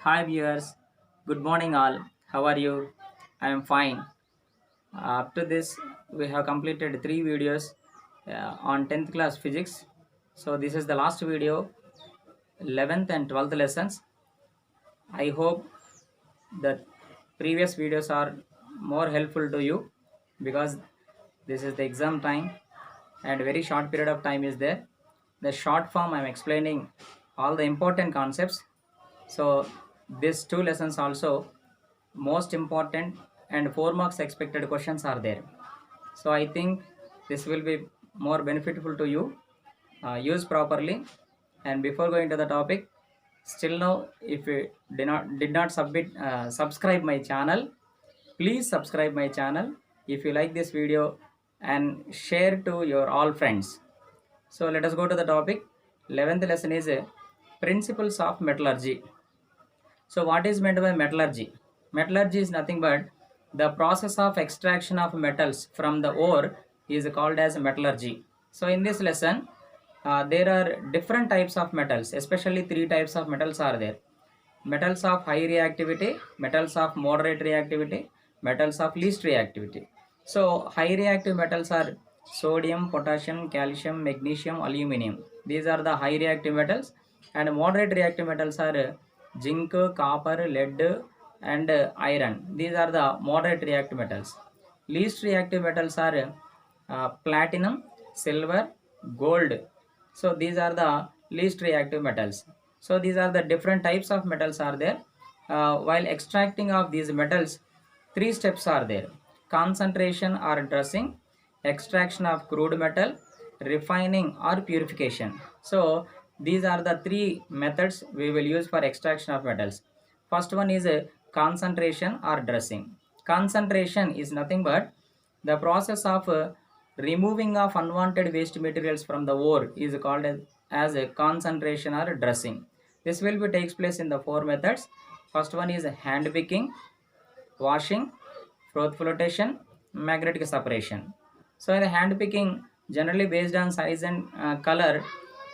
Hi viewers, good morning all. How are you? I am fine. Up to this, we have completed three videos on 10th class physics. So this is the last video, 11th and 12th lessons. I hope that previous videos are more helpful to you because this is the exam time and very short period of time is there. The short form I am explaining all the important concepts. So these two lessons also most important and 4 marks expected questions are there. So I think this will be more beneficial to you. Use properly. And before going to the topic, still now if you did not subscribe my channel, please subscribe my channel if you like this video and share to your all friends. So let us go to the topic. 11th lesson is principles of metallurgy. So what is meant by metallurgy? Metallurgy is nothing but the process of extraction of metals from the ore is called as metallurgy. So in this lesson, there are different types of metals, especially three types of metals are there. Metals of high reactivity, metals of moderate reactivity, metals of least reactivity. So high reactive metals are sodium, potassium, calcium, magnesium, aluminum. These are the high reactive metals. And moderate reactive metals are zinc, copper, lead, and iron. These are the moderate reactive metals. Least reactive metals are platinum, silver, gold. So these are the least reactive metals. So these are the different types of metals are there. While extracting of these metals, three steps are there: concentration or dressing, extraction of crude metal, refining or purification. So these are the three methods we will use for extraction of metals. First one is a concentration or dressing. Concentration is nothing but the process of removing of unwanted waste materials from the ore is called as a concentration or dressing. This will be takes place in the four methods. First one is hand picking, washing, froth flotation, magnetic separation. So in the hand picking, generally based on size and color,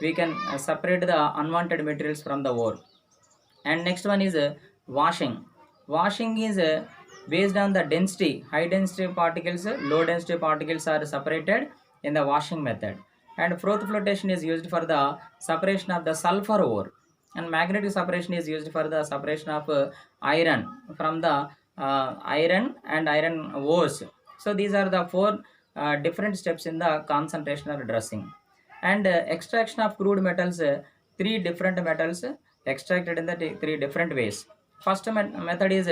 we can separate the unwanted materials from the ore. And next one is washing. Washing is based on the density. High density particles, low density particles are separated in the washing method. And froth flotation is used for the separation of the sulfur ore. And magnetic separation is used for the separation of iron from the iron and iron ores. So these are the four different steps in the concentration or dressing. And extraction of crude metals, three different metals extracted in the three different ways. First method is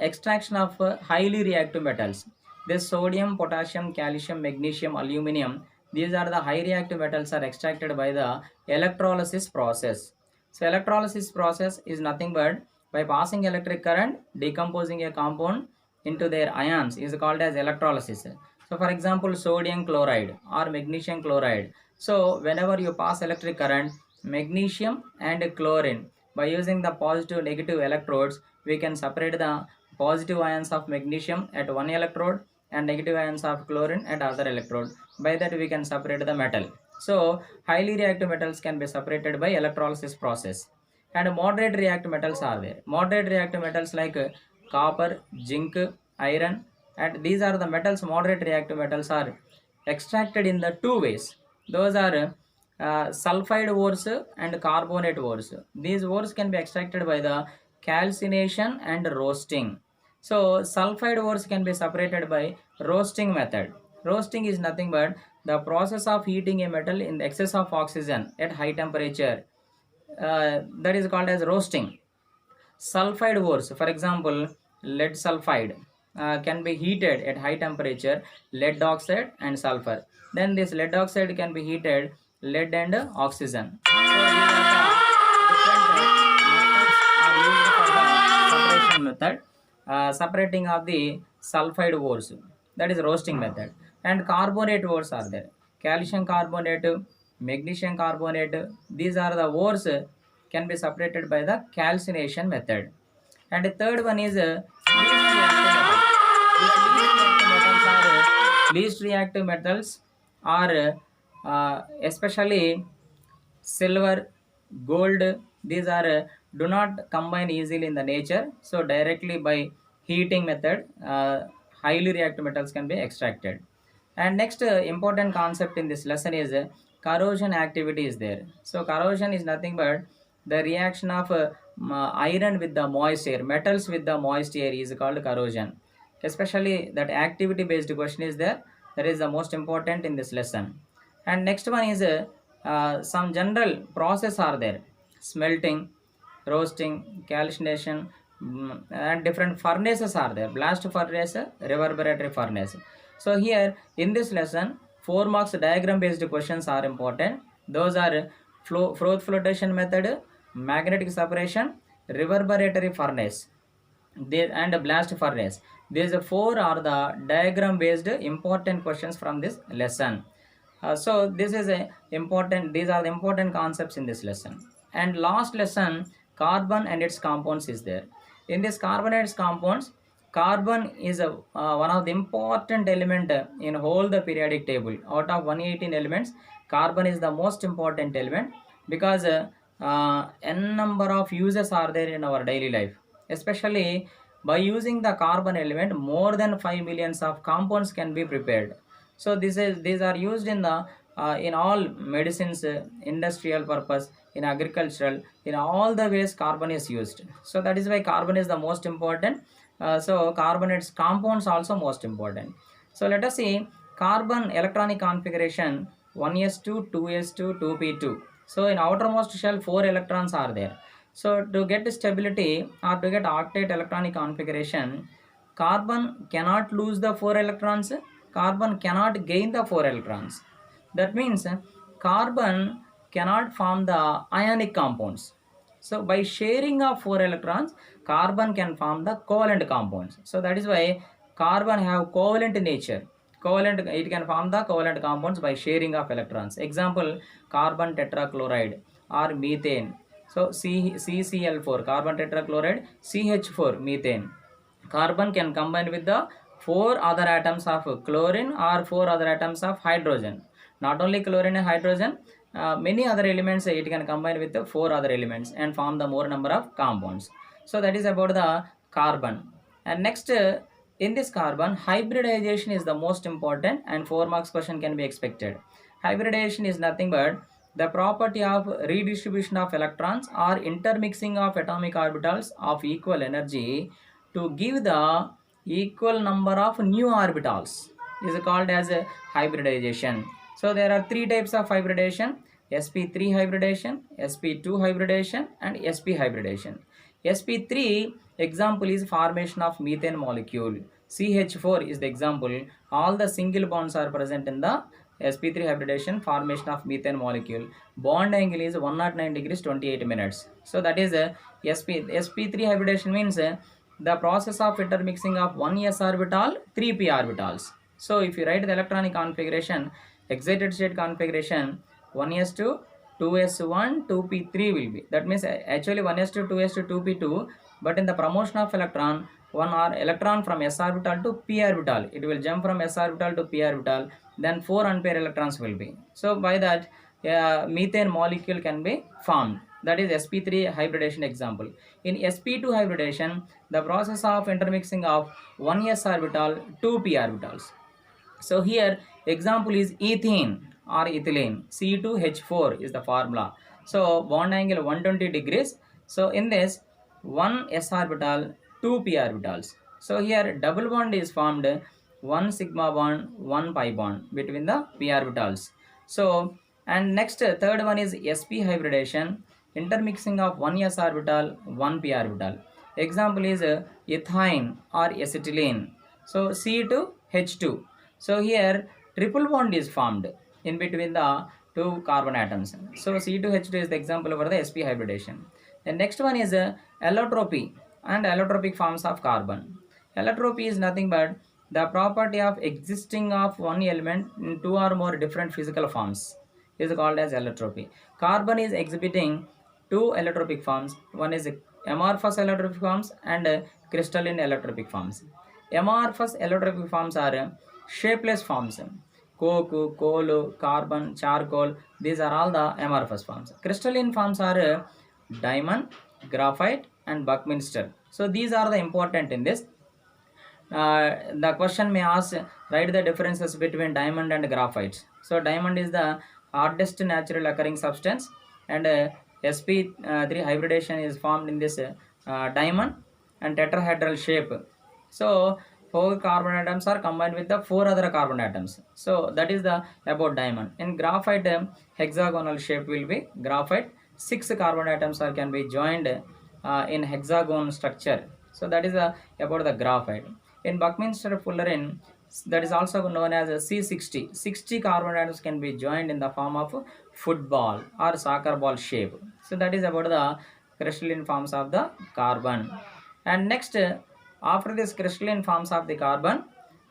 extraction of highly reactive metals. This sodium, potassium, calcium, magnesium, aluminum, these are the high reactive metals are extracted by the electrolysis process. So electrolysis process is nothing but by passing electric current, decomposing a compound into their ions is called as electrolysis. So for example, sodium chloride or magnesium chloride. So whenever you pass electric current, magnesium and chlorine, by using the positive negative electrodes, we can separate the positive ions of magnesium at one electrode and negative ions of chlorine at other electrode. By that we can separate the metal. So highly reactive metals can be separated by electrolysis process. And moderate reactive metals are there. Moderate reactive metals like copper, zinc, iron, and these are the metals. Moderate reactive metals are extracted in the two ways. Those are sulfide ores and carbonate ores. These ores can be extracted by the calcination and roasting. So sulfide ores can be separated by roasting method. Roasting is nothing but the process of heating a metal in the excess of oxygen at high temperature. That is called as roasting. Sulfide ores, for example, lead sulfide can be heated at high temperature, lead oxide and sulfur. Then this lead oxide can be heated, lead and oxygen. So these are the different methods are used for the separation method, separating of the sulfide ores. That is roasting method. And carbonate ores are there. Calcium carbonate, magnesium carbonate. These are the ores can be separated by the calcination method. And the third one is least reactive metals are especially silver, gold. These are do not combine easily in the nature. So directly by heating method, highly reactive metals can be extracted. And next important concept in this lesson is corrosion activity is there. So corrosion is nothing but the reaction of iron with the moist air, metals with the moist air is called corrosion. Especially that activity based question is there. That is the most important in this lesson. And next one is some general process are there: smelting, roasting, calcination, and different furnaces are there: blast furnace, reverberatory furnace. So here in this lesson, 4 marks diagram based questions are important. Those are froth flotation method, magnetic separation, reverberatory furnace, and blast furnace. These four are the diagram based important questions from this lesson. So this is a important, these are the important concepts in this lesson. And last lesson, carbon and its compounds is there. In this carbon and its compounds, carbon is one of the important element in whole the periodic table. Out of 118 elements, carbon is the most important element because n number of uses are there in our daily life. Especially by using the carbon element, more than 5 millions of compounds can be prepared. So these are used in all medicines, industrial purpose, in agricultural, in all the ways carbon is used. So that is why carbon is the most important. So carbon its compounds also most important. So let us see carbon electronic configuration: 1s2, 2s2, 2p2. So in outermost shell 4 electrons are there. So to get stability or to get octet electronic configuration, carbon cannot lose the 4 electrons, carbon cannot gain the 4 electrons. That means carbon cannot form the ionic compounds. So by sharing of 4 electrons, carbon can form the covalent compounds. So that is why carbon have covalent nature. Covalent, it can form the covalent compounds by sharing of electrons. Example, carbon tetrachloride or methane. So CCl4, carbon tetrachloride, CH4, methane. Carbon can combine with the 4 other atoms of chlorine or 4 other atoms of hydrogen. Not only chlorine and hydrogen, many other elements it can combine with the 4 other elements and form the more number of compounds. So that is about the carbon. And next, in this carbon, hybridization is the most important, and 4 marks question can be expected. Hybridization is nothing but the property of redistribution of electrons or intermixing of atomic orbitals of equal energy to give the equal number of new orbitals is called as a hybridization. So there are 3 types of hybridization: sp3 hybridization, sp2 hybridization, and sp hybridization. sp3 example is formation of methane molecule. CH4 is the example. All the single bonds are present in the sp3 hybridization, formation of methane molecule. Bond angle is 109 degrees 28 minutes. So that is sp3 hybridization means the process of intermixing of 1s orbital, 3p orbitals. So if you write the electronic configuration, excited state configuration, 1s2, 2s1, 2p3 will be. That means actually 1s2, 2s2, 2p2, but in the promotion of electron, one electron from s orbital to p orbital, it will jump from s orbital to p orbital, then 4 unpaired electrons will be. So by that, methane molecule can be formed. That is sp3 hybridization example. In sp2 hybridization, the process of intermixing of 1s orbital, 2p orbitals. So here example is ethene or ethylene. C2H4 is the formula. So bond angle 120 degrees. So in this, 1 s orbital, 2 p orbitals. So here double bond is formed, 1 sigma bond, 1 pi bond between the p orbitals. So and next third one is sp hybridization, intermixing of 1 s orbital, 1 p orbital. Example is ethine or acetylene. So C2H2. So here triple bond is formed in between the 2 carbon atoms. So C2H2 is the example for the sp hybridization. The next one is allotropy and allotropic forms of carbon. Allotropy is nothing but the property of existing of one element in 2 or more different physical forms is called as allotropy. Carbon is exhibiting 2 allotropic forms. One is amorphous allotropic forms and crystalline allotropic forms. Amorphous allotropic forms are shapeless forms. Coke, coal, carbon, charcoal, these are all the amorphous forms. Crystalline forms are diamond, graphite, and Buckminster. So these are the important in this. The question may ask, write the differences between diamond and graphite. So diamond is the hardest natural occurring substance, and sp3 hybridization is formed in this diamond and tetrahedral shape. So four carbon atoms are combined with the four other carbon atoms. So that is the about diamond. In graphite, hexagonal shape will be graphite. Six carbon atoms are can be joined in hexagon structure. So that is about the graphite. In Buckminster fullerene, that is also known as a C60. 60 carbon atoms can be joined in the form of football or soccer ball shape. So that is about the crystalline forms of the carbon. And next, after this crystalline forms of the carbon,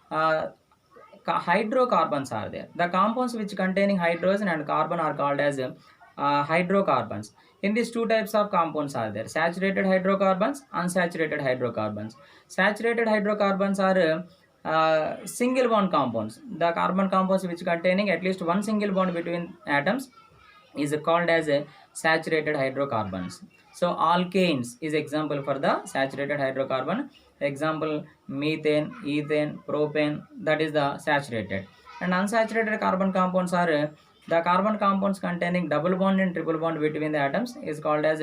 uh, hydrocarbons are there. The compounds which containing hydrogen and carbon are called as hydrocarbons. In these two types of compounds are there: saturated hydrocarbons, unsaturated hydrocarbons. Saturated hydrocarbons are single bond compounds. The carbon compounds which containing at least one single bond between atoms is called as saturated hydrocarbons. So alkanes is example for the saturated hydrocarbon. Example: methane, ethane, propane, that is the saturated. And unsaturated carbon compounds are the carbon compounds containing double bond and triple bond between the atoms is called as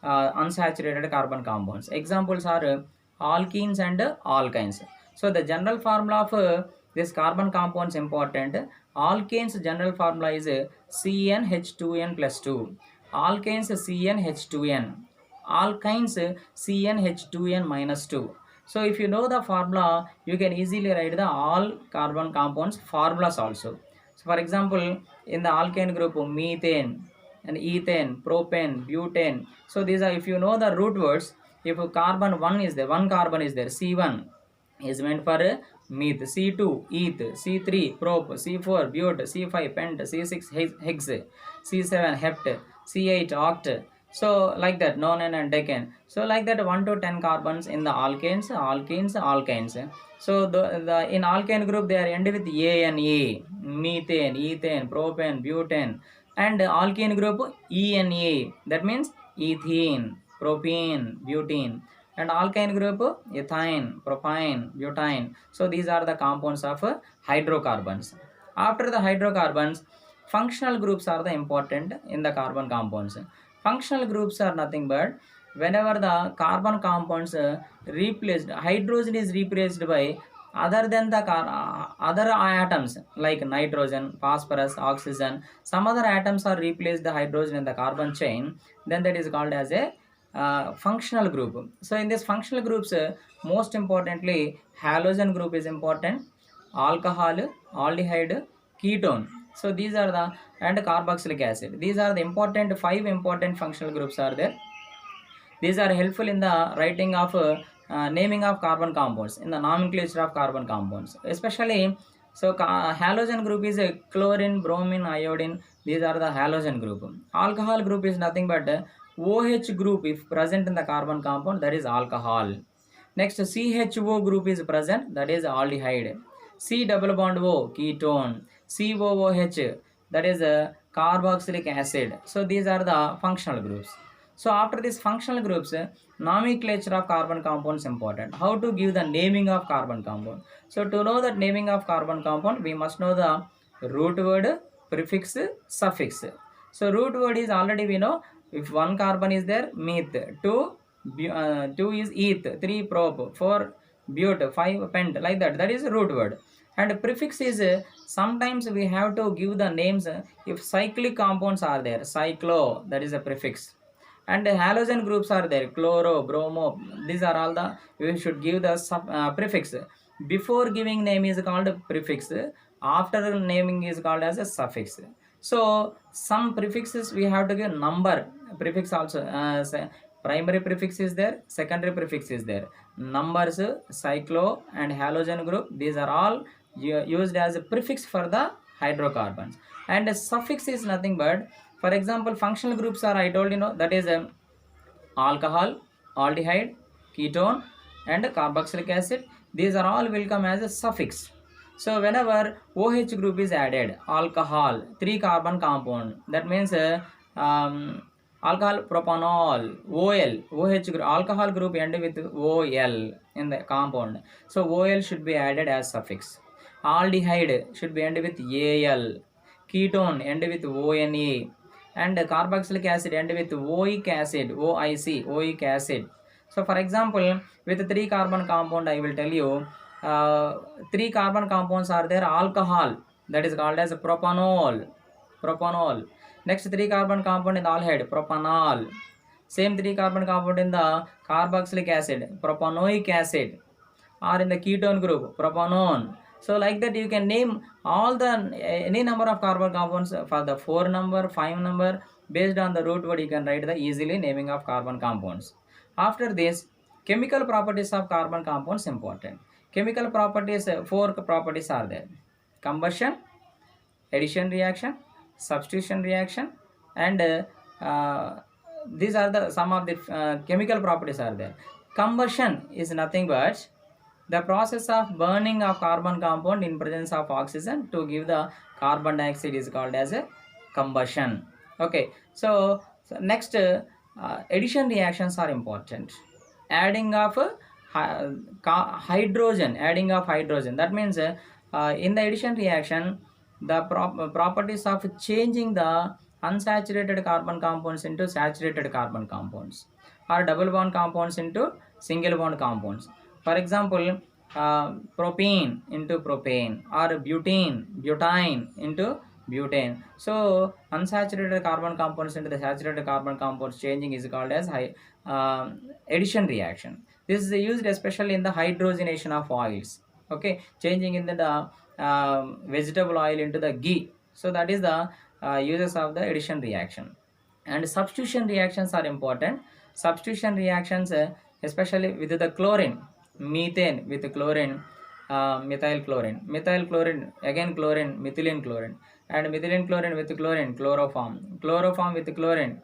unsaturated carbon compounds. Examples are alkenes and alkynes. So the general formula of this carbon compounds important. Alkanes general formula is CnH2n plus 2. Alkanes CnH2n. Alkynes CnH2n minus 2. So if you know the formula, you can easily write the all carbon compounds formulas also. So for example, in the alkane group, methane and ethane, propane, butane. So these are, if you know the root words, if carbon 1 is there, one carbon is there, C1 is meant for meth, C2 eth, C3 prop, C4 but, C5 pent, C6 hex, C7 hept, C8 oct. So like that, nonen and decan. So like that, 1 to 10 carbons in the alkanes, alkenes, alkynes. So the in alkane group they are ended with A and A, methane, ethane, propane, butane. And alkene group E and A, that means ethene, propene, butene. And alkyne group ethine, propyne, butane. So these are the compounds of hydrocarbons. After the hydrocarbons, functional groups are the important in the carbon compounds. Functional groups are nothing but whenever the carbon compounds replaced, hydrogen is replaced by other than the other atoms like nitrogen, phosphorus, oxygen. Some other atoms are replaced the hydrogen in the carbon chain, then that is called as a functional group. So in this functional groups, most importantly halogen group is important, alcohol, aldehyde, ketone. So these are the, and carboxylic acid. These are the important, five important functional groups are there. These are helpful in the writing of naming of carbon compounds, in the nomenclature of carbon compounds, especially. So halogen group is a chlorine, bromine, iodine. These are the halogen group. Alcohol group is nothing but OH group if present in the carbon compound, that is alcohol. Next, CHO group is present, that is aldehyde. C double bond O, ketone. COOH, that is carboxylic acid. So these are the functional groups. So after these functional groups, nomenclature of carbon compounds important. How to give the naming of carbon compound? So to know that naming of carbon compound, we must know the root word, prefix, suffix. So root word is already we know. If one carbon is there, meth, two is eth, three prop, four but, five pent, like that. That is root word. And prefix is sometimes we have to give the names if cyclic compounds are there. Cyclo, that is a prefix. And halogen groups are there, chloro, bromo. These are all the, we should give the prefix. Before giving name is called prefix, after naming is called as a suffix. So some prefixes we have to give number prefix also. Primary prefix is there, secondary prefix is there. Numbers, cyclo and halogen group, these are all used as a prefix for the hydrocarbons. And a suffix is nothing but, for example, functional groups are, I told you know, that is alcohol, aldehyde, ketone and carboxylic acid. These are all will come as a suffix. So whenever OH group is added, alcohol, 3 carbon compound, that means Alcohol propanol, OL, OH group, alcohol group end with OL in the compound. So OL should be added as suffix. Aldehyde should be end with AL. Ketone end with ONA. And carboxylic acid end with oic acid, OIC, oic acid. So for example, with 3 carbon compound, I will tell you, 3 carbon compounds are there, alcohol, that is called as propanol. Propanol. Next 3 carbon compound in the aldehyde, propanol. Same 3 carbon compound in the carboxylic acid, propanoic acid, or in the ketone group, propanone. So like that you can name all the any number of carbon compounds for the 4 number, 5 number, based on the root word you can write the easily naming of carbon compounds. After this, chemical properties of carbon compounds important. Chemical properties, 4 properties are there: combustion, addition reaction, substitution reaction, and these are the some of the chemical properties are there. Combustion is nothing but the process of burning of carbon compound in presence of oxygen to give the carbon dioxide is called as a combustion. Okay, so next, addition reactions are important. Adding of hydrogen, adding of hydrogen, that means in the addition reaction, the properties of changing the unsaturated carbon compounds into saturated carbon compounds, or double bond compounds into single bond compounds. For example, propene into propane, or butane into butane. So unsaturated carbon compounds into the saturated carbon compounds changing is called as addition reaction. This is used especially in the hydrogenation of oils. Okay, changing in the vegetable oil into the ghee. So that is the uses of the addition reaction. And substitution reactions are important. Substitution reactions, especially with the chlorine, methane with chlorine, methyl chlorine, again chlorine, methylene chlorine, and methylene chlorine with chlorine, chloroform with chlorine,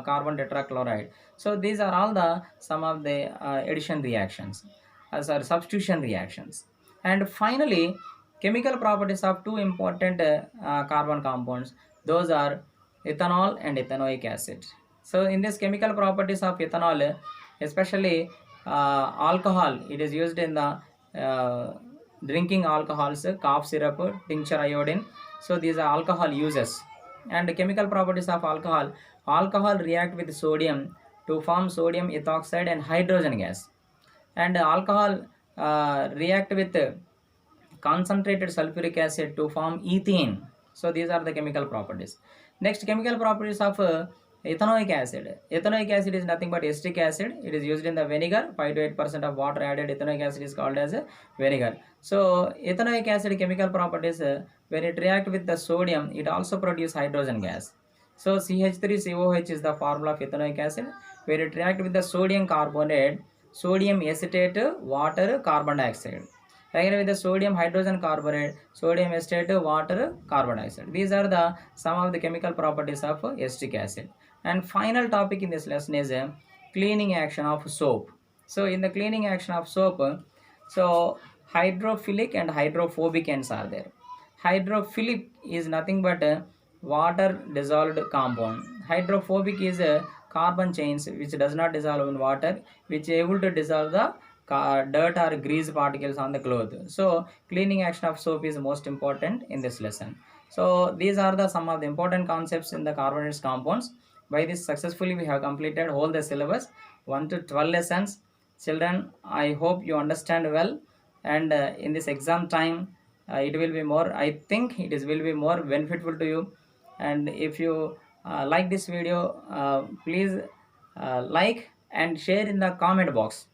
carbon tetrachloride. So these are all the some of the addition reactions, as are substitution reactions. And finally, chemical properties of two important carbon compounds, those are ethanol and ethanoic acid. So in this chemical properties of ethanol, especially alcohol, it is used in the drinking alcohols, cough syrup, tincture iodine. So these are alcohol uses. And the chemical properties of alcohol, alcohol react with sodium to form sodium ethoxide and hydrogen gas. And alcohol react with concentrated sulfuric acid to form ethane. So these are the chemical properties. Next, chemical properties of ethanoic acid. Ethanoic acid is nothing but acetic acid. It is used in the vinegar. 5 to 8% of water added ethanoic acid is called as a vinegar. So ethanoic acid chemical properties, when it react with the sodium, it also produce hydrogen gas. So CH3COH is the formula of ethanoic acid. When it react with the sodium carbonate, sodium acetate, water, carbon dioxide. Again with the sodium hydrogen carbonate, sodium acetate, water, carbon dioxide. These are the some of the chemical properties of acetic acid. And final topic in this lesson is cleaning action of soap. So in the cleaning action of soap, so hydrophilic and hydrophobic ends are there. Hydrophilic is nothing but water dissolved compound. Hydrophobic is carbon chains which does not dissolve in water, which is able to dissolve the dirt or grease particles on the cloth. So cleaning action of soap is most important in this lesson. So these are the some of the important concepts in the carbonated compounds. By this successfully we have completed whole the syllabus 1 to 12 lessons. Children, I hope you understand well, and in this exam time it will be more, I think it is will be more beneficial to you. And if you like this video, please like and share in the comment box,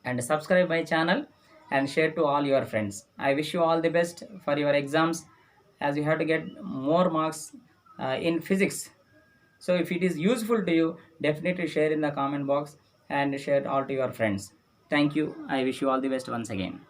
and subscribe my channel and share to all your friends. I wish you all the best for your exams, as you have to get more marks in physics. So if it is useful to you, definitely share in the comment box and share all to your friends. Thank you. I wish you all the best once again.